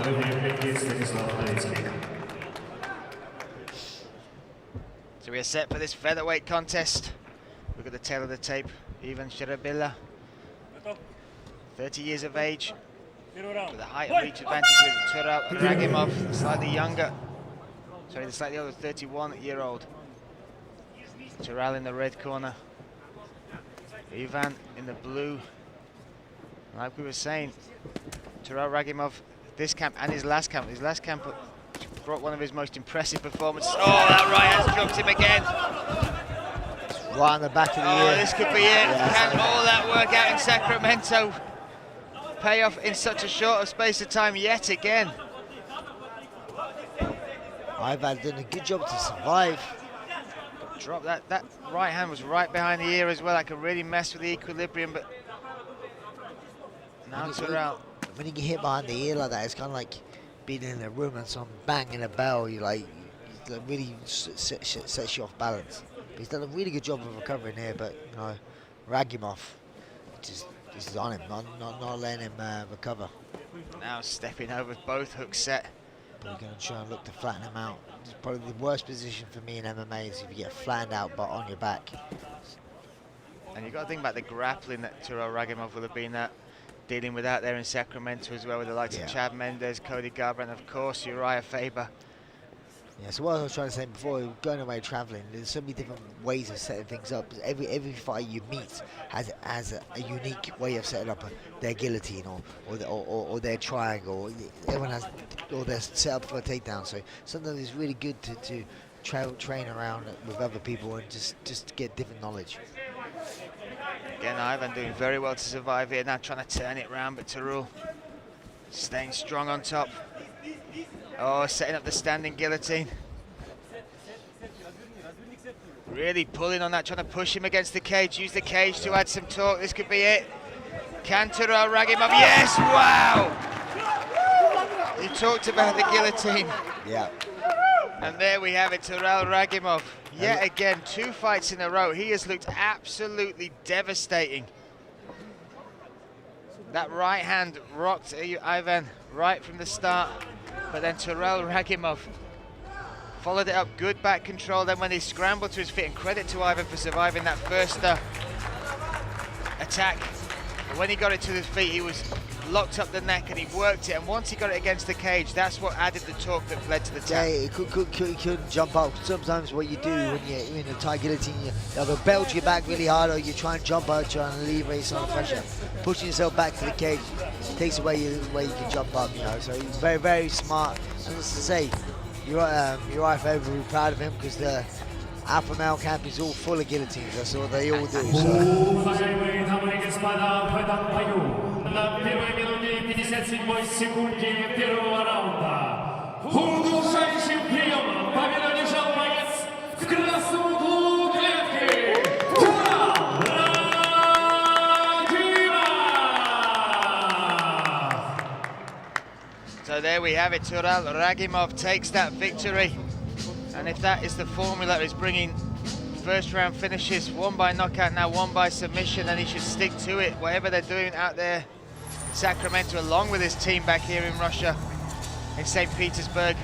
So we are set for this featherweight contest. Look at the tail of the tape. Ivan Zhvirblea, 30 years of age, with a height and reach advantage with Tural Ragimov, slightly younger. Sorry, the slightly older 31-year-old. Tural in the red corner. Ivan in the blue. Like we were saying, Tural Ragimov, this camp and his last camp brought one of his most impressive performances. Oh, that right hand's dropped him again. Right on the back of the ear. Oh, this could be it. Yeah, can all that work out in Sacramento pay off in such a short space of time yet again? Ivan done a good job to survive. Drop that right hand was right behind the ear as well. That could really mess with the equilibrium, but now Tural. When you get hit behind the ear like that, it's kind of like being in a room and someone banging a bell. You like, it really sets you off balance. But he's done a really good job of recovering here. But you know, Ragimov just is on him, not letting him recover. Now stepping over both hooks set. We're going to try and look to flatten him out. It's probably the worst position for me in MMA is if you get flattened out but on your back. And you've got to think about the grappling that Tural Ragimov will have been dealing with out there in Sacramento as well, with the likes of Chad Mendes, Cody Garbrandt, and of course Uriah Faber. Yeah, so what I was trying to say before, going away traveling, there's so many different ways of setting things up. Every fight you meet has a unique way of setting up their guillotine or their triangle. Everyone has, or they're set up for a takedown. So sometimes it's really good to train around with other people and just get different knowledge. Again, Ivan doing very well to survive here, now trying to turn it around, but Tural staying strong on top. Oh, setting up the standing guillotine. Really pulling on that, trying to push him against the cage, use the cage to add some torque. This could be it. Can Tural Ragimov? Yes, wow! You talked about the guillotine. Yeah. And there we have it, Tural Ragimov. Yet again, 2 fights in a row. He has looked absolutely devastating. That right hand rocked Ivan right from the start. But then Tural Ragimov followed it up, good back control. Then when he scrambled to his feet, and credit to Ivan for surviving that first attack. But when he got it to his feet, he was locked up the neck and he worked it. And once he got it against the cage, that's what added the torque that led to the tap. Yeah, he couldn't jump up. Sometimes what you do when you're in a tie guillotine, you either belt your back really hard or you try and jump out, try and alleviate some of the pressure. Pushing yourself back to the cage takes away where you can jump up, you know. So he's very, very smart. And as I say, Uriah Faber will be proud of him because the alpha male camp is all full of guillotines. That's what they all do. На первой минуте 57 секунде первого раунда. Удушающим приемом победу одержал боец в красном углу клетки Турал Ragimov. So there we have it, Tural Ragimov takes that victory. And if that is the formula that is bringing first round finishes, one by knockout, now one by submission, and he should stick to it, whatever they're doing out there in Sacramento, along with his team back here in Russia, in St. Petersburg.